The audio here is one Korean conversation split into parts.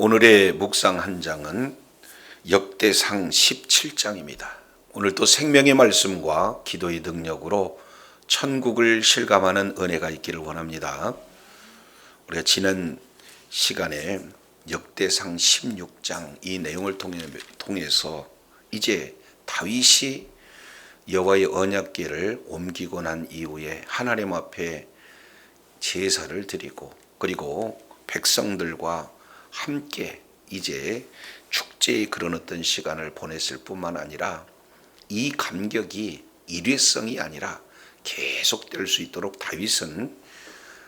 오늘의 묵상 한 장은 역대상 17장입니다. 오늘 또 생명의 말씀과 기도의 능력으로 천국을 실감하는 은혜가 있기를 원합니다. 우리가 지난 시간에 역대상 16장 이 내용을 통해서 이제 다윗이 여호와의 언약궤를 옮기고 난 이후에 하나님 앞에 제사를 드리고 그리고 백성들과 함께 이제 축제의 그런 어떤 시간을 보냈을 뿐만 아니라 이 감격이 일회성이 아니라 계속될 수 있도록 다윗은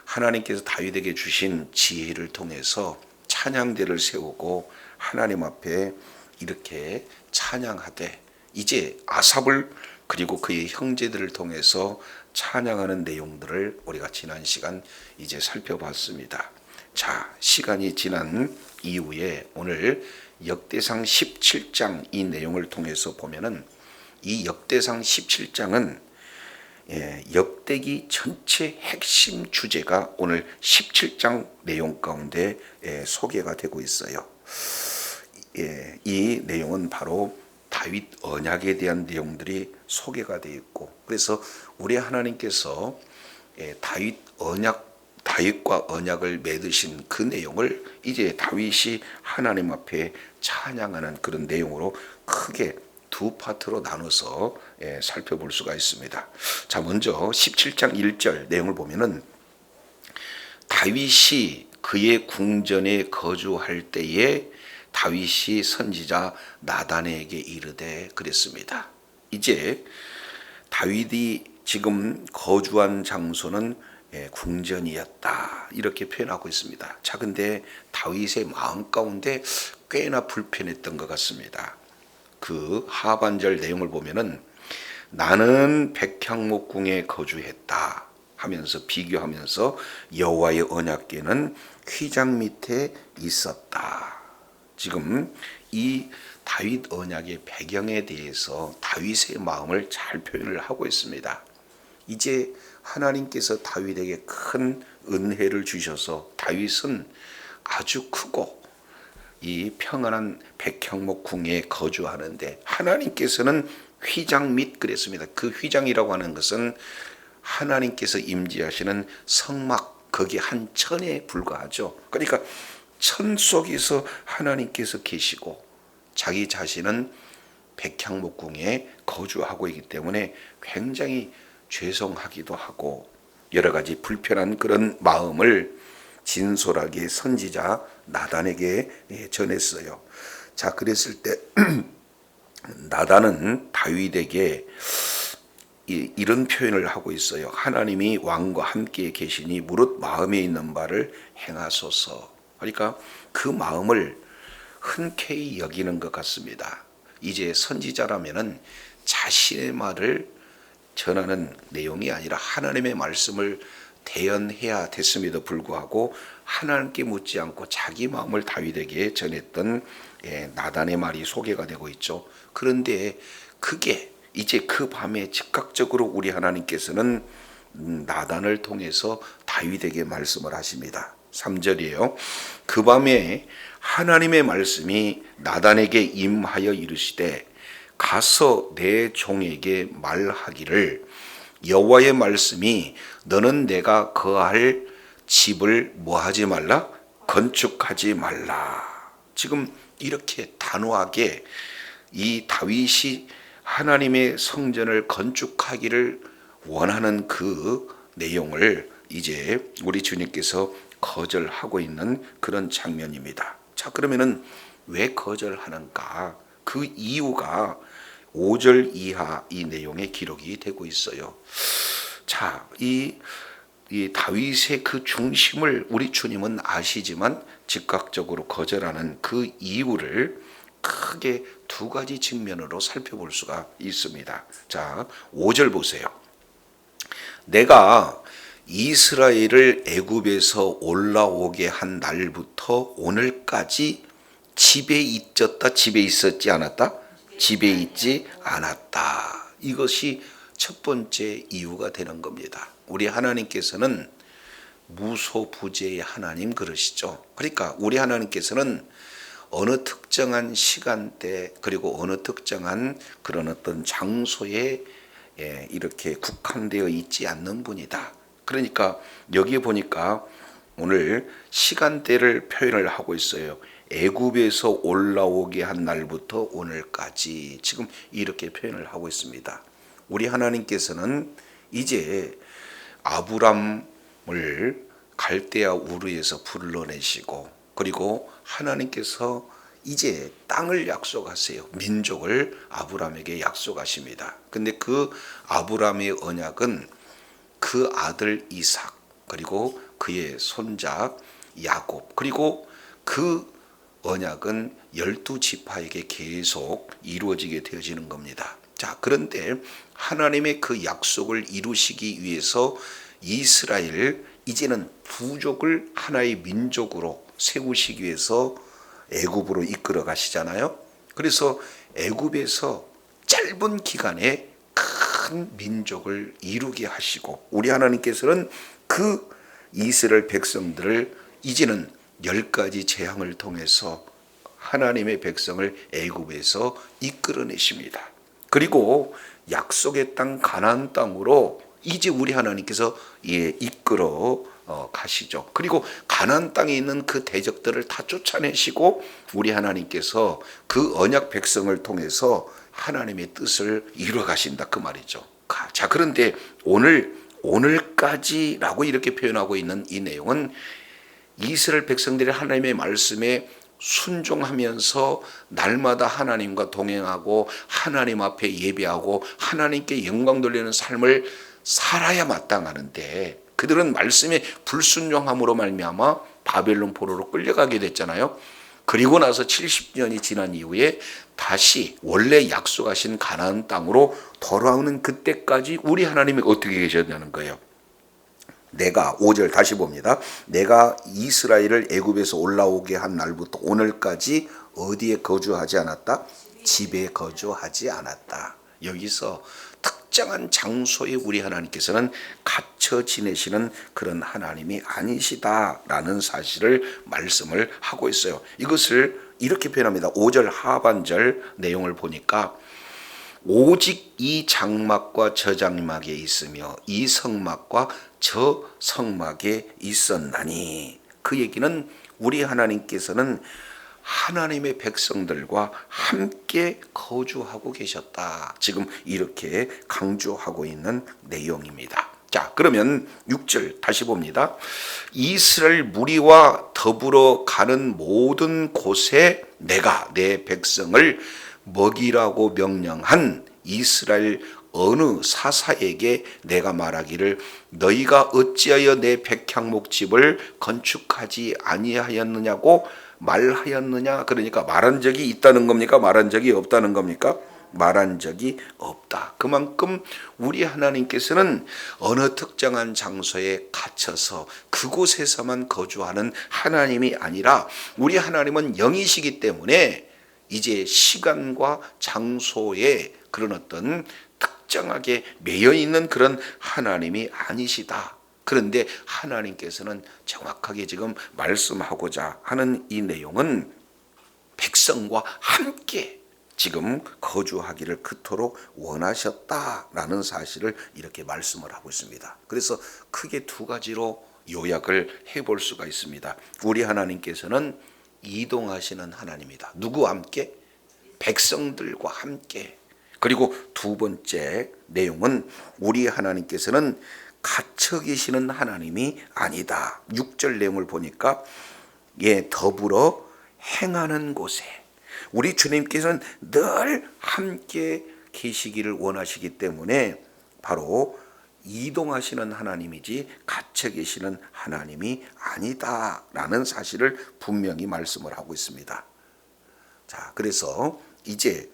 하나님께서 다윗에게 주신 지혜를 통해서 찬양대를 세우고 하나님 앞에 이렇게 찬양하되 이제 아삽을 그리고 그의 형제들을 통해서 찬양하는 내용들을 우리가 지난 시간 이제 살펴봤습니다. 자, 시간이 지난 이후에 오늘 역대상 17장 이 내용을 통해서 보면은 이 역대상 17장은 역대기 전체 핵심 주제가 오늘 17장 내용 가운데 소개가 되고 있어요. 이 내용은 바로 다윗 언약에 대한 내용들이 소개가 되어 있고, 그래서 우리 하나님께서 다윗과 언약을 맺으신 그 내용을 이제 다윗이 하나님 앞에 찬양하는 그런 내용으로 크게 두 파트로 나눠서 살펴볼 수가 있습니다. 자, 먼저 17장 1절 내용을 보면은 다윗이 그의 궁전에 거주할 때에 다윗이 선지자 나단에게 이르되 그랬습니다. 이제 다윗이 지금 거주한 장소는 궁전이었다 이렇게 표현하고 있습니다. 자, 근데 다윗의 마음 가운데 꽤나 불편했던 것 같습니다. 그 하반절 내용을 보면은 나는 백향목궁에 거주했다 하면서 비교하면서 여호와의 언약궤는 휘장 밑에 있었다. 지금 이 다윗 언약의 배경에 대해서 다윗의 마음을 잘 표현을 하고 있습니다. 이제 하나님께서 다윗에게 큰 은혜를 주셔서 다윗은 아주 크고 이 평안한 백향목궁에 거주하는데 하나님께서는 휘장 및 그랬습니다. 그 휘장이라고 하는 것은 하나님께서 임재하시는 성막 거기 한 천에 불과하죠. 그러니까 천 속에서 하나님께서 계시고 자기 자신은 백향목궁에 거주하고 있기 때문에 굉장히 죄송하기도 하고 여러 가지 불편한 그런 마음을 진솔하게 선지자 나단에게 전했어요. 자, 그랬을 때 나단은 다윗에게 이런 표현을 하고 있어요. 하나님이 왕과 함께 계시니 무릇 마음에 있는 바를 행하소서. 그러니까 그 마음을 흔쾌히 여기는 것 같습니다. 이제 선지자라면은 자신의 말을 전하는 내용이 아니라 하나님의 말씀을 대언해야 됐음에도 불구하고 하나님께 묻지 않고 자기 마음을 다윗에게 전했던 나단의 말이 소개가 되고 있죠. 그런데 그게 이제 그 밤에 즉각적으로 우리 하나님께서는 나단을 통해서 다윗에게 말씀을 하십니다. 3절이에요. 그 밤에 하나님의 말씀이 나단에게 임하여 이르시되 가서 내 종에게 말하기를 여호와의 말씀이 너는 내가 거할 집을 뭐하지 말라? 건축하지 말라. 지금 이렇게 단호하게 이 다윗이 하나님의 성전을 건축하기를 원하는 그 내용을 이제 우리 주님께서 거절하고 있는 그런 장면입니다. 자, 그러면은 왜 거절하는가? 그 이유가 5절 이하 이 내용의 기록이 되고 있어요. 자, 이 다윗의 그 중심을 우리 주님은 아시지만 즉각적으로 거절하는 그 이유를 크게 두 가지 측면으로 살펴볼 수가 있습니다. 자, 5절 보세요. 내가 이스라엘을 애굽에서 올라오게 한 날부터 오늘까지 집에 있었다, 집에 있었지 않았다? 집에 있지 않았다. 이것이 첫 번째 이유가 되는 겁니다. 우리 하나님께서는 무소부재의 하나님 그러시죠. 그러니까 우리 하나님께서는 어느 특정한 시간대 그리고 어느 특정한 그런 어떤 장소에 이렇게 국한되어 있지 않는 분이다. 그러니까 여기 보니까 오늘 시간대를 표현을 하고 있어요. 애굽에서 올라오게 한 날부터 오늘까지 지금 이렇게 표현을 하고 있습니다. 우리 하나님께서는 이제 아브람을 갈대아 우르에서 불러내시고 그리고 하나님께서 이제 땅을 약속하세요. 민족을 아브람에게 약속하십니다. 근데 그 아브람의 언약은 그 아들 이삭 그리고 그의 손자 야곱 그리고 그 언약은 12지파에게 계속 이루어지게 되어지는 겁니다. 자, 그런데 하나님의 그 약속을 이루시기 위해서 이스라엘 이제는 부족을 하나의 민족으로 세우시기 위해서 애굽으로 이끌어 가시잖아요. 그래서 애굽에서 짧은 기간에 큰 민족을 이루게 하시고 우리 하나님께서는 그 이스라엘 백성들을 이제는 10가지 재앙을 통해서 하나님의 백성을 애굽에서 이끌어내십니다. 그리고 약속의 땅 가나안 땅으로 이제 우리 하나님께서 이끌어 가시죠. 그리고 가나안 땅에 있는 그 대적들을 다 쫓아내시고 우리 하나님께서 그 언약 백성을 통해서 하나님의 뜻을 이루어 가신다 그 말이죠. 자, 그런데 오늘까지라고 이렇게 표현하고 있는 이 내용은 이스라엘 백성들이 하나님의 말씀에 순종하면서 날마다 하나님과 동행하고 하나님 앞에 예배하고 하나님께 영광 돌리는 삶을 살아야 마땅하는데 그들은 말씀에 불순종함으로 말미암아 바벨론 포로로 끌려가게 됐잖아요. 그리고 나서 70년이 지난 이후에 다시 원래 약속하신 가나안 땅으로 돌아오는 그때까지 우리 하나님이 어떻게 계셨냐는 거예요. 내가 5절 다시 봅니다. 내가 이스라엘을 애굽에서 올라오게 한 날부터 오늘까지 어디에 거주하지 않았다? 집에 거주하지 않았다. 여기서 특정한 장소에 우리 하나님께서는 갇혀 지내시는 그런 하나님이 아니시다라는 사실을 말씀을 하고 있어요. 이것을 이렇게 표현합니다. 5절 하반절 내용을 보니까 오직 이 장막과 저 장막에 있으며 이 성막과 저 성막에 있었나니 그 얘기는 우리 하나님께서는 하나님의 백성들과 함께 거주하고 계셨다. 지금 이렇게 강조하고 있는 내용입니다. 자, 그러면 6절 다시 봅니다. 이스라엘 무리와 더불어 가는 모든 곳에 내가 내 백성을 먹이라고 명령한 이스라엘 어느 사사에게 내가 말하기를 너희가 어찌하여 내 백향목집을 건축하지 아니하였느냐고 말하였느냐. 그러니까 말한 적이 있다는 겁니까? 말한 적이 없다는 겁니까? 말한 적이 없다. 그만큼 우리 하나님께서는 어느 특정한 장소에 갇혀서 그곳에서만 거주하는 하나님이 아니라 우리 하나님은 영이시기 때문에 이제 시간과 장소에 그런 어떤 특정하게 매여 있는 그런 하나님이 아니시다. 그런데 하나님께서는 정확하게 지금 말씀하고자 하는 이 내용은 백성과 함께 지금 거주하기를 그토록 원하셨다라는 사실을 이렇게 말씀을 하고 있습니다. 그래서 크게 두 가지로 요약을 해볼 수가 있습니다. 우리 하나님께서는 이동하시는 하나님이다. 누구와 함께? 백성들과 함께. 그리고 두 번째 내용은 우리 하나님께서는 갇혀 계시는 하나님이 아니다. 6절 내용을 보니까 더불어 행하는 곳에 우리 주님께서는 늘 함께 계시기를 원하시기 때문에 바로 이동하시는 하나님이지 갇혀 계시는 하나님이 아니다라는 사실을 분명히 말씀을 하고 있습니다. 자, 그래서 이제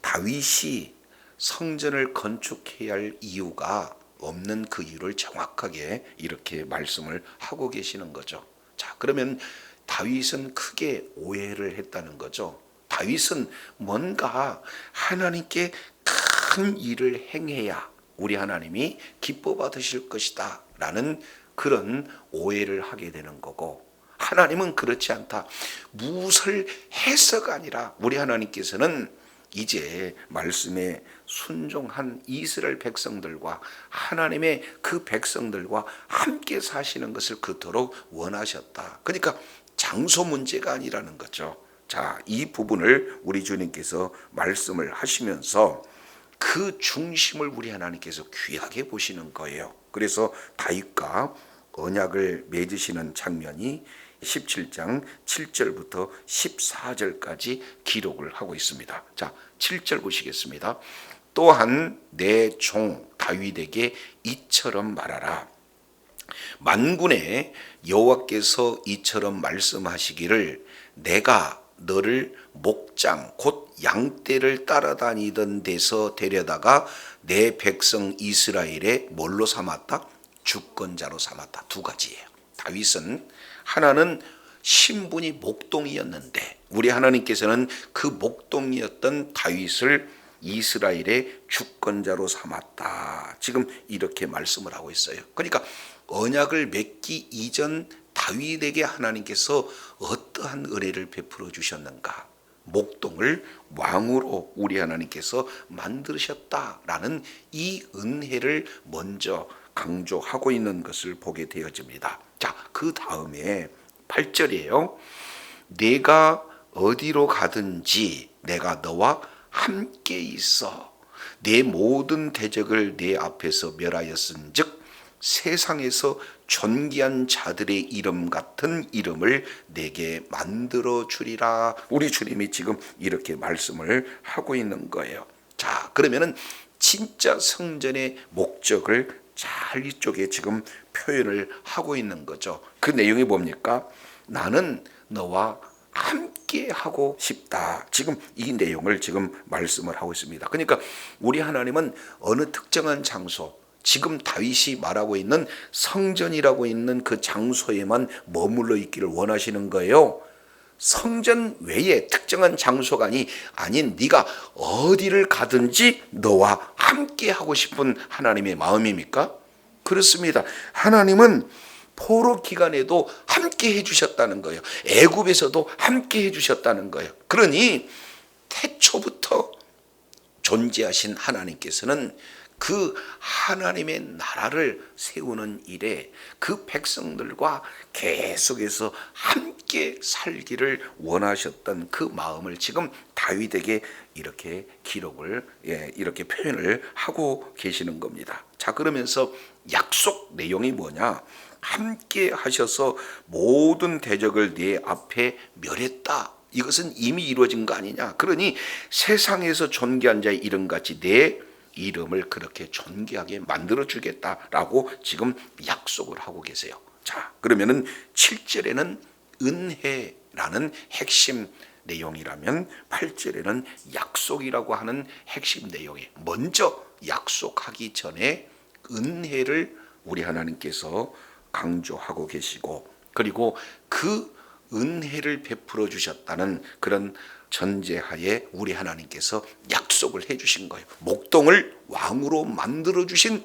다윗이 성전을 건축해야 할 이유가 없는 그 이유를 정확하게 이렇게 말씀을 하고 계시는 거죠. 자, 그러면 다윗은 크게 오해를 했다는 거죠. 다윗은 뭔가 하나님께 큰 일을 행해야 우리 하나님이 기뻐 받으실 것이다 라는 그런 오해를 하게 되는 거고, 하나님은 그렇지 않다. 무설해서가 아니라 우리 하나님께서는 이제 말씀에 순종한 이스라엘 백성들과 하나님의 그 백성들과 함께 사시는 것을 그토록 원하셨다. 그러니까 장소 문제가 아니라는 거죠. 자, 이 부분을 우리 주님께서 말씀을 하시면서 그 중심을 우리 하나님께서 귀하게 보시는 거예요. 그래서 다윗과 언약을 맺으시는 장면이 17장 7절부터 14절까지 기록을 하고 있습니다. 자, 7절 보시겠습니다. 또한 내 종 다윗에게 이처럼 말하라. 만군의 여호와께서 이처럼 말씀하시기를 내가 너를 목장 곧 양떼를 따라다니던 데서 데려다가 내 백성 이스라엘의 뭘로 삼았다? 주권자로 삼았다. 두 가지예요. 다윗은 하나는 신분이 목동이었는데 우리 하나님께서는 그 목동이었던 다윗을 이스라엘의 주권자로 삼았다. 지금 이렇게 말씀을 하고 있어요. 그러니까 언약을 맺기 이전 다윗에게 하나님께서 어떠한 은혜를 베풀어 주셨는가? 목동을 왕으로 우리 하나님께서 만드셨다라는 이 은혜를 먼저 강조하고 있는 것을 보게 되어집니다. 자, 그 다음에 8절이에요. 내가 어디로 가든지 내가 너와 함께 있어 내 모든 대적을 내 앞에서 멸하였은즉 세상에서 존귀한 자들의 이름 같은 이름을 내게 만들어 주리라. 우리 주님이 지금 이렇게 말씀을 하고 있는 거예요. 자, 그러면은 진짜 성전의 목적을 잘 이쪽에 지금 표현을 하고 있는 거죠. 그 내용이 뭡니까? 나는 너와 함께 하고 싶다. 지금 이 내용을 지금 말씀을 하고 있습니다. 그러니까 우리 하나님은 어느 특정한 장소, 지금 다윗이 말하고 있는 성전이라고 있는 그 장소에만 머물러 있기를 원하시는 거예요. 성전 외에 특정한 장소가 아닌 네가 어디를 가든지 너와 함께 하고 싶은 하나님의 마음입니까? 그렇습니다. 하나님은 포로 기간에도 함께 해주셨다는 거예요. 애굽에서도 함께 해주셨다는 거예요. 그러니 태초부터 존재하신 하나님께서는 그 하나님의 나라를 세우는 일에 그 백성들과 계속해서 함께 살기를 원하셨던 그 마음을 지금 다윗에게 이렇게 기록을 이렇게 표현을 하고 계시는 겁니다. 자, 그러면서 약속 내용이 뭐냐? 함께 하셔서 모든 대적을 네 앞에 멸했다. 이것은 이미 이루어진 거 아니냐? 그러니 세상에서 존귀한 자의 이름같이 내 이름을 그렇게 존귀하게 만들어 주겠다라고 지금 약속을 하고 계세요. 자, 그러면은 7절에는 은혜라는 핵심 내용이라면 8절에는 약속이라고 하는 핵심 내용이 먼저 약속하기 전에 은혜를 우리 하나님께서 강조하고 계시고 그리고 그 은혜를 베풀어 주셨다는 그런 전제하에 우리 하나님께서 약속을 해 주신 거예요. 목동을 왕으로 만들어 주신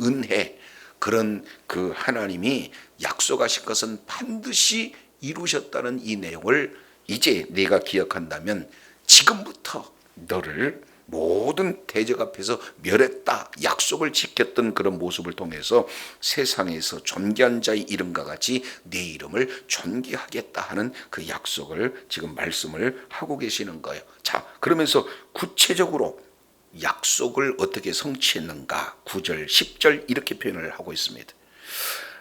은혜, 그런 그 하나님이 약속하신 것은 반드시 이루셨다는 이 내용을 이제 네가 기억한다면 지금부터 너를 모든 대적 앞에서 멸했다 약속을 지켰던 그런 모습을 통해서 세상에서 존귀한 자의 이름과 같이 네 이름을 존귀하겠다 하는 그 약속을 지금 말씀을 하고 계시는 거예요. 자, 그러면서 구체적으로 약속을 어떻게 성취했는가 9절 10절 이렇게 표현을 하고 있습니다.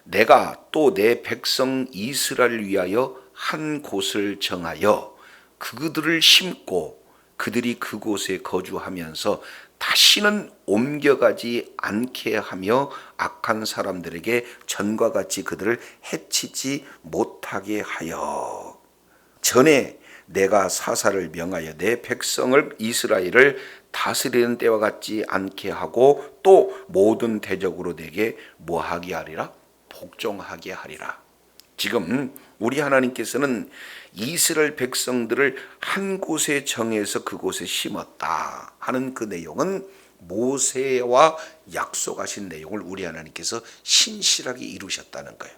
내가 또 내 백성 이스라엘을 위하여 한 곳을 정하여 그들을 심고 그들이 그곳에 거주하면서 다시는 옮겨가지 않게 하며 악한 사람들에게 전과 같이 그들을 해치지 못하게 하여 전에 내가 사사를 명하여 내 백성을 이스라엘을 다스리는 때와 같지 않게 하고 또 모든 대적으로 내게 뭐하게 하리라? 복종하게 하리라. 지금 우리 하나님께서는 이스라엘 백성들을 한 곳에 정해서 그곳에 심었다 하는 그 내용은 모세와 약속하신 내용을 우리 하나님께서 신실하게 이루셨다는 거예요.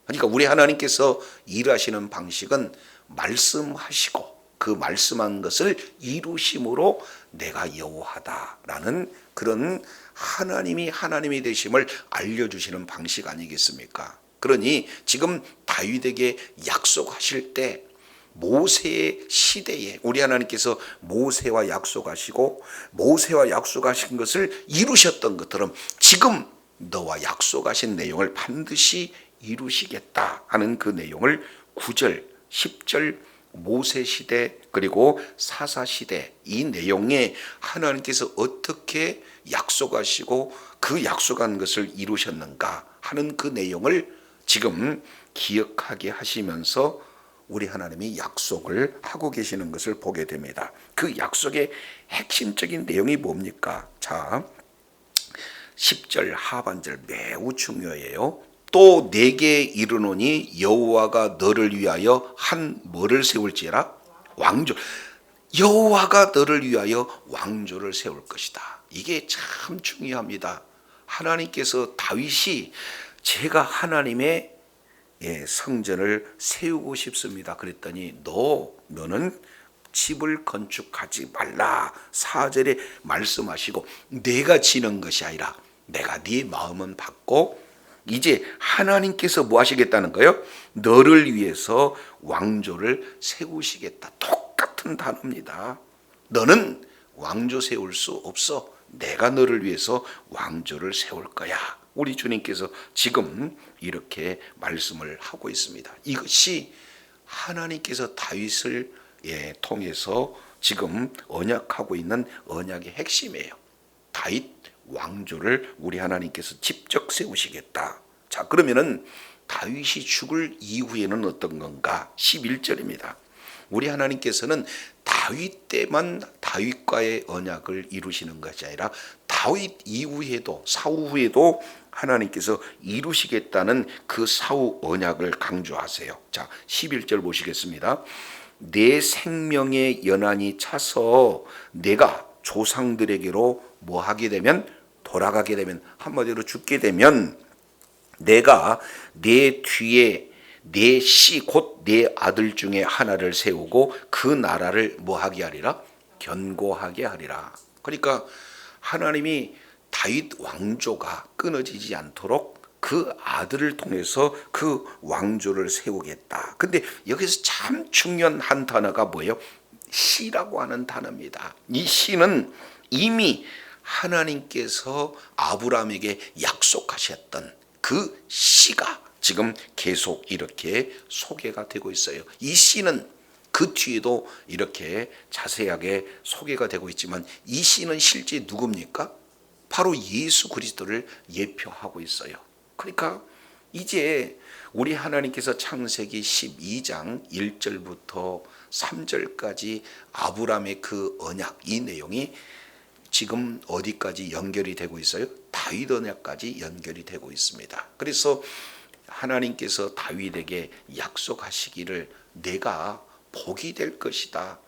그러니까 우리 하나님께서 일하시는 방식은 말씀하시고 그 말씀한 것을 이루심으로 내가 여호와다라는 그런 하나님이 되심을 알려주시는 방식 아니겠습니까? 그러니 지금 다윗에게 약속하실 때 모세의 시대에 우리 하나님께서 모세와 약속하시고 모세와 약속하신 것을 이루셨던 것처럼 지금 너와 약속하신 내용을 반드시 이루시겠다 하는 그 내용을 9절, 10절 모세 시대 그리고 사사 시대 이 내용에 하나님께서 어떻게 약속하시고 그 약속한 것을 이루셨는가 하는 그 내용을 지금 기억하게 하시면서 우리 하나님이 약속을 하고 계시는 것을 보게 됩니다. 그 약속의 핵심적인 내용이 뭡니까? 자, 10절 하반절 매우 중요해요. 또 내게 이르노니 여호와가 너를 위하여 한 뭐를 세울지라? 왕조. 여호와가 너를 위하여 왕조를 세울 것이다. 이게 참 중요합니다. 하나님께서 다윗이 제가 하나님의 성전을 세우고 싶습니다. 그랬더니 너는 집을 건축하지 말라. 4절에 말씀하시고 내가 지는 것이 아니라 내가 네 마음은 받고 이제 하나님께서 뭐 하시겠다는 거예요? 너를 위해서 왕조를 세우시겠다. 똑같은 단어입니다. 너는 왕조 세울 수 없어. 내가 너를 위해서 왕조를 세울 거야. 우리 주님께서 지금 이렇게 말씀을 하고 있습니다. 이것이 하나님께서 다윗을 통해서 지금 언약하고 있는 언약의 핵심이에요. 다윗 왕조를 우리 하나님께서 직접 세우시겠다. 자, 그러면은 다윗이 죽을 이후에는 어떤 건가? 11절입니다. 우리 하나님께서는 다윗 때만 다윗과의 언약을 이루시는 것이 아니라 다윗 이후에도 사후 후에도 하나님께서 이루시겠다는 그 사후 언약을 강조하세요. 자, 11절 보시겠습니다. 내 생명의 연한이 차서 내가 조상들에게로 뭐 하게 되면 돌아가게 되면 한마디로 죽게 되면 내가 내 뒤에 내 씨 곧 내 아들 중에 하나를 세우고 그 나라를 뭐 하게 하리라? 견고하게 하리라. 그러니까 하나님이 다윗 왕조가 끊어지지 않도록 그 아들을 통해서 그 왕조를 세우겠다. 근데 여기서 참 중요한 한 단어가 뭐예요? 씨라고 하는 단어입니다. 이 씨는 이미 하나님께서 아브라함에게 약속하셨던 그 씨가 지금 계속 이렇게 소개가 되고 있어요. 이 씨는 그 뒤에도 이렇게 자세하게 소개가 되고 있지만 이 씨는 실제 누굽니까? 바로 예수 그리스도를 예표하고 있어요. 그러니까 이제 우리 하나님께서 창세기 12장 1절부터 3절까지 아브라함의 그 언약 이 내용이 지금 어디까지 연결이 되고 있어요? 다윗 언약까지 연결이 되고 있습니다. 그래서 하나님께서 다윗에게 약속하시기를 내가 복이 될 것이다.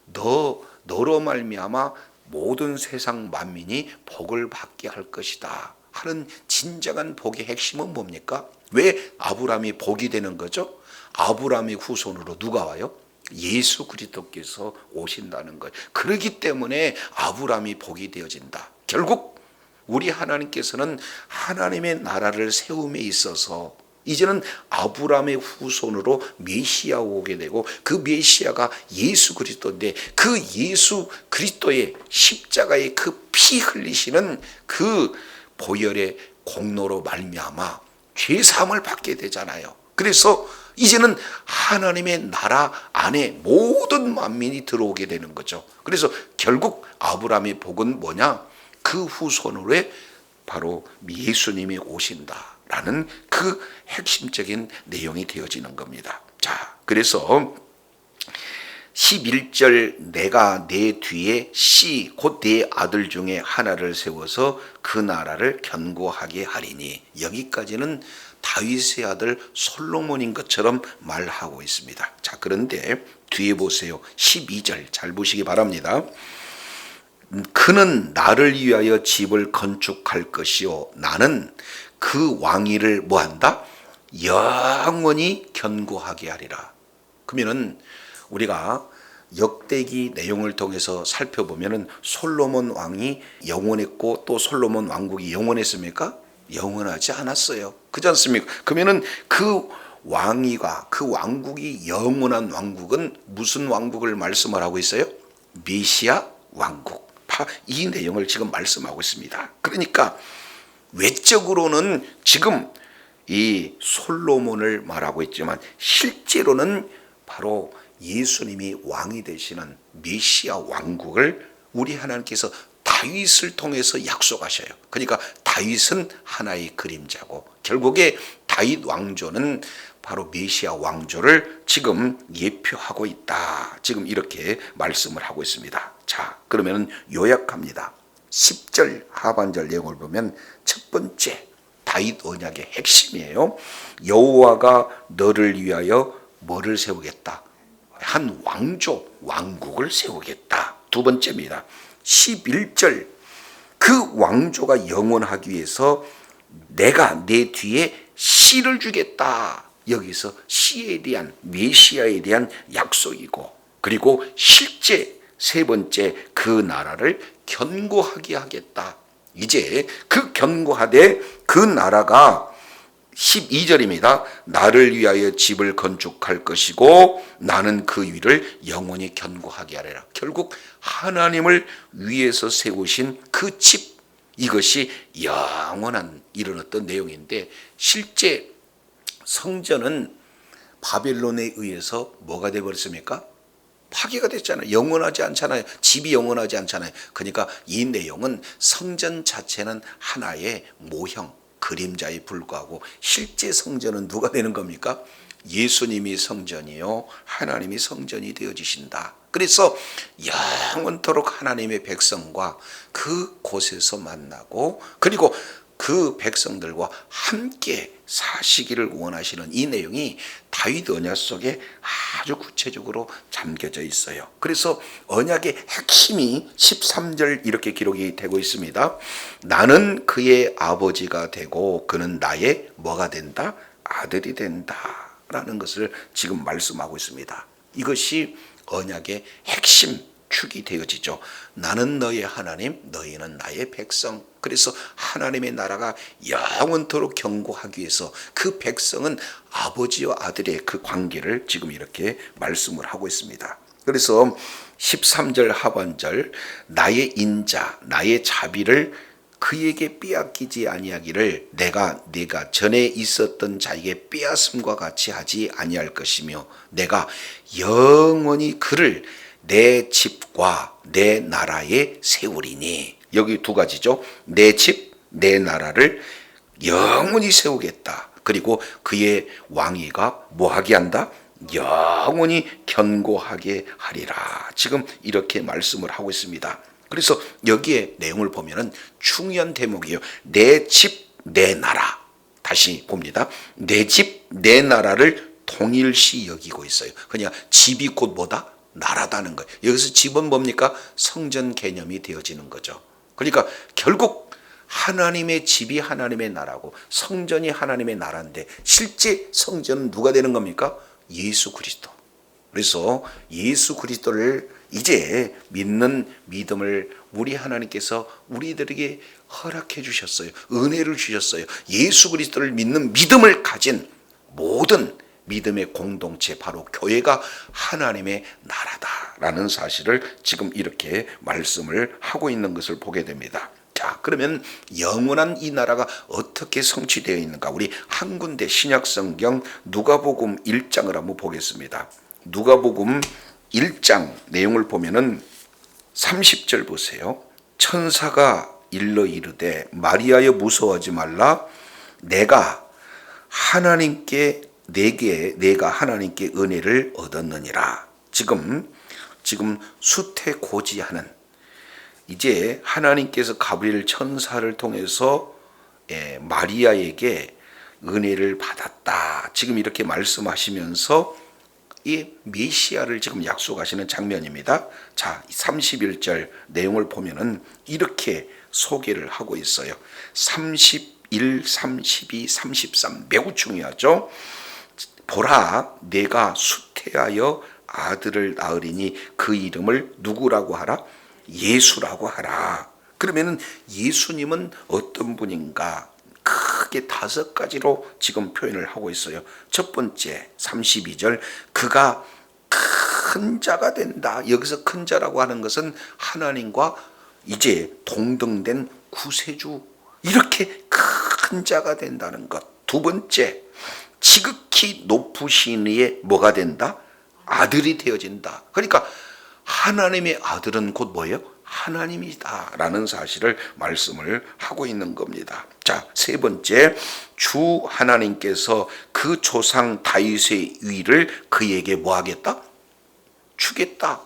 너로 말미암아 모든 세상 만민이 복을 받게 할 것이다 하는 진정한 복의 핵심은 뭡니까? 왜 아브라함이 복이 되는 거죠? 아브라함의 후손으로 누가 와요? 예수 그리스도께서 오신다는 거예요. 그렇기 때문에 아브라함이 복이 되어진다. 결국 우리 하나님께서는 하나님의 나라를 세움에 있어서 이제는 아브라함의 후손으로 메시아가 오게 되고 그 메시아가 예수 그리스도인데 그 예수 그리스도의 십자가의 그 피 흘리시는 그 보혈의 공로로 말미암아 죄 사함을 받게 되잖아요. 그래서 이제는 하나님의 나라 안에 모든 만민이 들어오게 되는 거죠. 그래서 결국 아브라함의 복은 뭐냐? 그 후손으로 바로 예수님이 오신다라는 그 핵심적인 내용이 되어지는 겁니다. 자, 그래서 11절 내가 내 뒤에 씨 곧 내 아들 중에 하나를 세워서 그 나라를 견고하게 하리니 여기까지는 다윗의 아들 솔로몬인 것처럼 말하고 있습니다. 자, 그런데 뒤에 보세요. 12절 잘 보시기 바랍니다. 그는 나를 위하여 집을 건축할 것이요 나는 그 왕위를 뭐한다? 영원히 견고하게 하리라. 그러면은 우리가 역대기 내용을 통해서 살펴보면은 솔로몬 왕이 영원했고 또 솔로몬 왕국이 영원했습니까? 영원하지 않았어요. 그렇지 않습니까? 그러면은 그 왕위가 그 왕국이 영원한 왕국은 무슨 왕국을 말씀을 하고 있어요? 메시아 왕국. 이 내용을 지금 말씀하고 있습니다. 그러니까 외적으로는 지금 이 솔로몬을 말하고 있지만 실제로는 바로 예수님이 왕이 되시는 메시아 왕국을 우리 하나님께서 다윗을 통해서 약속하셔요. 그러니까 다윗은 하나의 그림자고 결국에 다윗 왕조는 바로 메시아 왕조를 지금 예표하고 있다. 지금 이렇게 말씀을 하고 있습니다. 자, 그러면 요약합니다. 10절 하반절 내용을 보면 첫 번째 다윗 언약의 핵심이에요. 여호와가 너를 위하여 뭐를 세우겠다? 한 왕조, 왕국을 세우겠다. 두 번째입니다. 11절 그 왕조가 영원하기 위해서 내가 내 뒤에 씨를 주겠다. 여기서 씨에 대한 메시아에 대한 약속이고 그리고 실제 세 번째 그 나라를 견고하게 하겠다. 이제 그 견고하되 그 나라가 12절입니다. 나를 위하여 집을 건축할 것이고 나는 그 위를 영원히 견고하게 하리라. 결국 하나님을 위해서 세우신 그 집, 이것이 영원한 이런 어떤 내용인데 실제 성전은 바벨론에 의해서 뭐가 되어버렸습니까? 파괴가 됐잖아요. 영원하지 않잖아요. 집이 영원하지 않잖아요. 그러니까 이 내용은 성전 자체는 하나의 모형, 그림자에 불과하고 실제 성전은 누가 되는 겁니까? 예수님이 성전이요 하나님이 성전이 되어지신다. 그래서 영원토록 하나님의 백성과 그 곳에서 만나고 그리고 그 백성들과 함께 사시기를 원하시는 이 내용이 다윗 언약 속에 아주 구체적으로 잠겨져 있어요. 그래서 언약의 핵심이 13절 이렇게 기록이 되고 있습니다. 나는 그의 아버지가 되고 그는 나의 뭐가 된다? 아들이 된다 라는 것을 지금 말씀하고 있습니다. 이것이 언약의 핵심 축이 되어지죠. 나는 너의 하나님, 너희는 나의 백성. 그래서 하나님의 나라가 영원토록 견고하기 위해서 그 백성은 아버지와 아들의 그 관계를 지금 이렇게 말씀을 하고 있습니다. 그래서 13절 하반절 나의 인자, 나의 자비를 그에게 빼앗기지 아니하기를 내가 전에 있었던 자에게 빼앗음과 같이 하지 아니할 것이며 내가 영원히 그를 내 집과 내 나라에 세우리니. 여기 두 가지죠. 내 집, 내 나라를 영원히 세우겠다. 그리고 그의 왕위가 뭐하게 한다? 영원히 견고하게 하리라. 지금 이렇게 말씀을 하고 있습니다. 그래서 여기에 내용을 보면은 중요한 대목이에요. 내 집, 내 나라. 다시 봅니다. 내 집, 내 나라를 동일시 여기고 있어요. 그냥 집이 곧 뭐다? 나라다는 거예요. 여기서 집은 뭡니까? 성전 개념이 되어지는 거죠. 그러니까 결국 하나님의 집이 하나님의 나라고 성전이 하나님의 나라인데 실제 성전은 누가 되는 겁니까? 예수 그리스도. 그래서 예수 그리스도를 이제 믿는 믿음을 우리 하나님께서 우리들에게 허락해 주셨어요. 은혜를 주셨어요. 예수 그리스도를 믿는 믿음을 가진 모든 믿음의 공동체 바로 교회가 하나님의 나라다라는 사실을 지금 이렇게 말씀을 하고 있는 것을 보게 됩니다. 자, 그러면 영원한 이 나라가 어떻게 성취되어 있는가? 우리 한 군데 신약성경 누가복음 1장을 한번 보겠습니다. 누가복음 1장 내용을 보면은 30절 보세요. 천사가 일러 이르되 마리아여 무서워하지 말라. 내가 하나님께 은혜를 얻었느니라. 지금 수태고지하는 이제 하나님께서 가브리엘 천사를 통해서 마리아에게 은혜를 받았다. 지금 이렇게 말씀하시면서 이 메시아를 지금 약속하시는 장면입니다. 자, 31절 내용을 보면은 이렇게 소개를 하고 있어요. 31, 32, 33 매우 중요하죠. 보라, 내가 수태하여 아들을 낳으리니 그 이름을 누구라고 하라? 예수라고 하라. 그러면은 예수님은 어떤 분인가? 크게 5가지로 지금 표현을 하고 있어요. 첫 번째 32절, 그가 큰 자가 된다. 여기서 큰 자라고 하는 것은 하나님과 이제 동등된 구세주, 이렇게 큰 자가 된다는 것. 두 번째, 지극히 높으신 이의 뭐가 된다? 아들이 되어진다. 그러니까 하나님의 아들은 곧 뭐예요? 하나님이다 라는 사실을 말씀을 하고 있는 겁니다. 자, 세 번째, 주 하나님께서 그 조상 다윗의 위를 그에게 뭐 하겠다? 주겠다.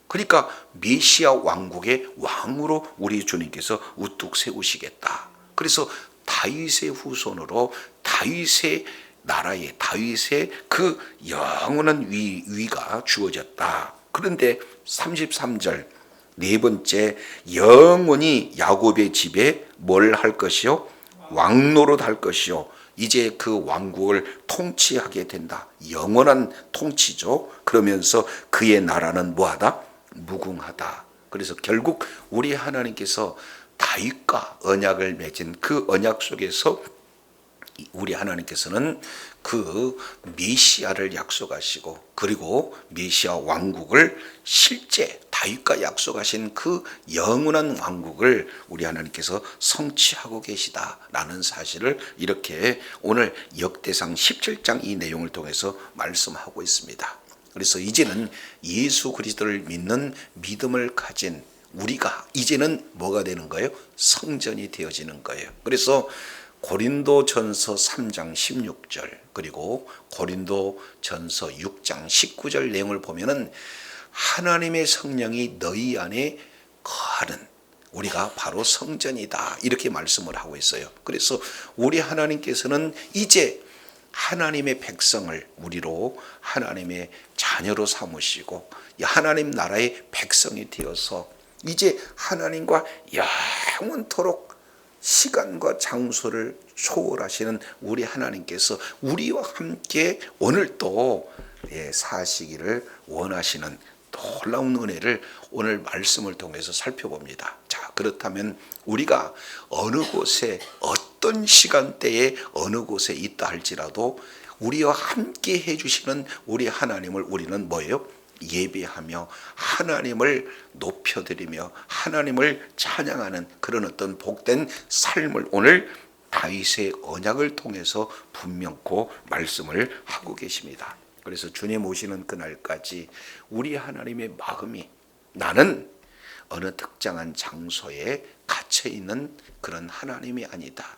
그러니까 메시아 왕국의 왕으로 우리 주님께서 우뚝 세우시겠다. 그래서 다윗의 후손으로 다윗의 나라에 다윗의 그 영원한 위가 주어졌다. 그런데 33절 네 번째, 영원히 야곱의 집에 뭘 할 것이요? 왕노릇 할 것이요. 이제 그 왕국을 통치하게 된다. 영원한 통치죠. 그러면서 그의 나라는 뭐하다? 무궁하다. 그래서 결국 우리 하나님께서 다윗과 언약을 맺은 그 언약 속에서 우리 하나님께서는 그 메시아를 약속하시고, 그리고 메시아 왕국을 실제 다윗과 약속하신 그 영원한 왕국을 우리 하나님께서 성취하고 계시다라는 사실을 이렇게 오늘 역대상 17장 이 내용을 통해서 말씀하고 있습니다. 그래서 이제는 예수 그리스도를 믿는 믿음을 가진 우리가 이제는 뭐가 되는 거예요? 성전이 되어지는 거예요. 그래서 고린도전서 3장 16절 그리고 고린도전서 6장 19절 내용을 보면은 하나님의 성령이 너희 안에 거하는 우리가 바로 성전이다 이렇게 말씀을 하고 있어요. 그래서 우리 하나님께서는 이제 하나님의 백성을 우리로 하나님의 자녀로 삼으시고 하나님 나라의 백성이 되어서 이제 하나님과 영원토록 시간과 장소를 초월하시는 우리 하나님께서 우리와 함께 오늘 또 사시기를 원하시는 놀라운 은혜를 오늘 말씀을 통해서 살펴봅니다. 자, 그렇다면 우리가 어느 곳에 어떤 시간대에 어느 곳에 있다 할지라도 우리와 함께 해주시는 우리 하나님을 우리는 뭐예요? 예배하며 하나님을 높여드리며 하나님을 찬양하는 그런 어떤 복된 삶을 오늘 다윗의 언약을 통해서 분명코 말씀을 하고 계십니다. 그래서 주님 오시는 그날까지 우리 하나님의 마음이 나는 어느 특정한 장소에 갇혀 있는 그런 하나님이 아니다.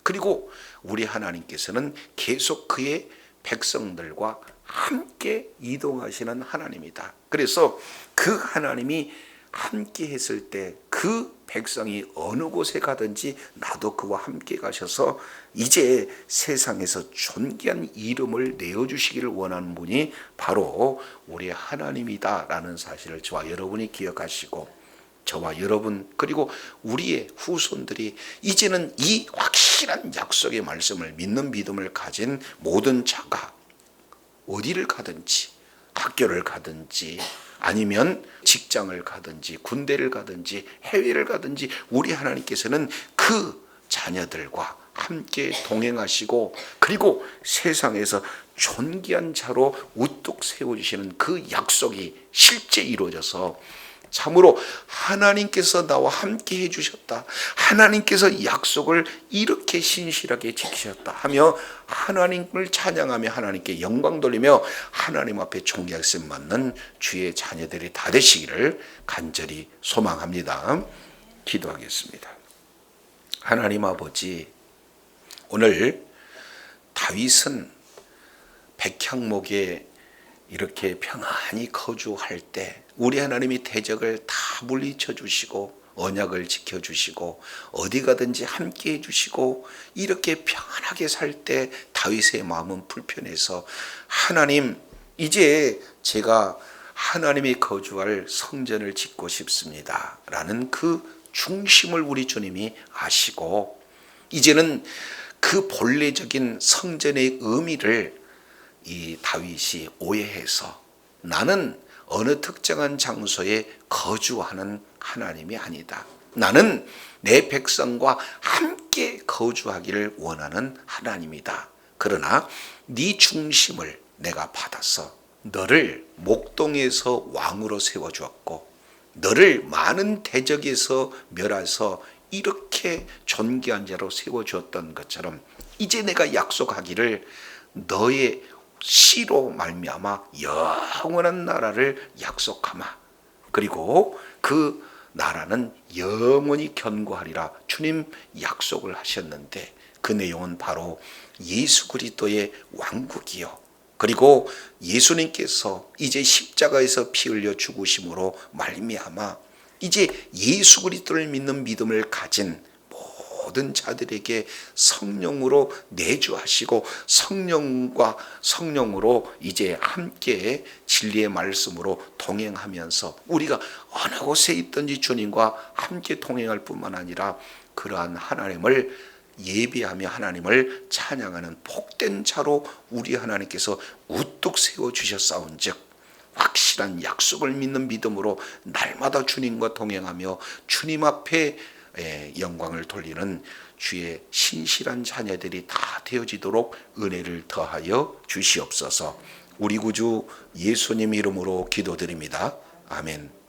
그리고 우리 하나님께서는 계속 그의 백성들과 함께 이동하시는 하나님이다. 그래서 그 하나님이 함께 했을 때 그 백성이 어느 곳에 가든지 나도 그와 함께 가셔서 이제 세상에서 존귀한 이름을 내어주시기를 원하는 분이 바로 우리 하나님이다라는 사실을 저와 여러분이 기억하시고 저와 여러분 그리고 우리의 후손들이 이제는 이 확실한 약속의 말씀을 믿는 믿음을 가진 모든 자가 어디를 가든지 학교를 가든지 아니면 직장을 가든지 군대를 가든지 해외를 가든지 우리 하나님께서는 그 자녀들과 함께 동행하시고 그리고 세상에서 존귀한 자로 우뚝 세워주시는 그 약속이 실제 이루어져서 참으로 하나님께서 나와 함께 해주셨다. 하나님께서 약속을 이렇게 신실하게 지키셨다 하며 하나님을 찬양하며 하나님께 영광 돌리며 하나님 앞에 존귀하심 받는 주의 자녀들이 다 되시기를 간절히 소망합니다. 기도하겠습니다. 하나님 아버지, 오늘 다윗은 백향목에 이렇게 평안히 거주할 때 우리 하나님이 대적을 다 물리쳐 주시고 언약을 지켜 주시고 어디 가든지 함께 해 주시고 이렇게 평안하게 살 때 다윗의 마음은 불편해서 하나님 이제 제가 하나님이 거주할 성전을 짓고 싶습니다 라는 그 중심을 우리 주님이 아시고, 이제는 그 본래적인 성전의 의미를 이 다윗이 오해해서 나는 어느 특정한 장소에 거주하는 하나님이 아니다, 나는 내 백성과 함께 거주하기를 원하는 하나님이다. 그러나 네 중심을 내가 받아서 너를 목동에서 왕으로 세워주었고 너를 많은 대적에서 멸해서 이렇게 존귀한 자로 세워주었던 것처럼 이제 내가 약속하기를 너의 씨로 말미암아 영원한 나라를 약속하마. 그리고 그 나라는 영원히 견고하리라 주님 약속을 하셨는데, 그 내용은 바로 예수 그리스도의 왕국이요, 그리고 예수님께서 이제 십자가에서 피 흘려 죽으심으로 말미암아 이제 예수 그리스도를 믿는 믿음을 가진 모든 자들에게 성령으로 내주하시고 성령과 성령으로 이제 함께 진리의 말씀으로 동행하면서 우리가 어느 곳에 있든지 주님과 함께 동행할 뿐만 아니라 그러한 하나님을 예배하며 하나님을 찬양하는 복된 자로 우리 하나님께서 우뚝 세워주셨사온즉 확실한 약속을 믿는 믿음으로 날마다 주님과 동행하며 주님 앞에 영광을 돌리는 주의 신실한 자녀들이 다 되어지도록 은혜를 더하여 주시옵소서. 우리 구주 예수님 이름으로 기도드립니다. 아멘.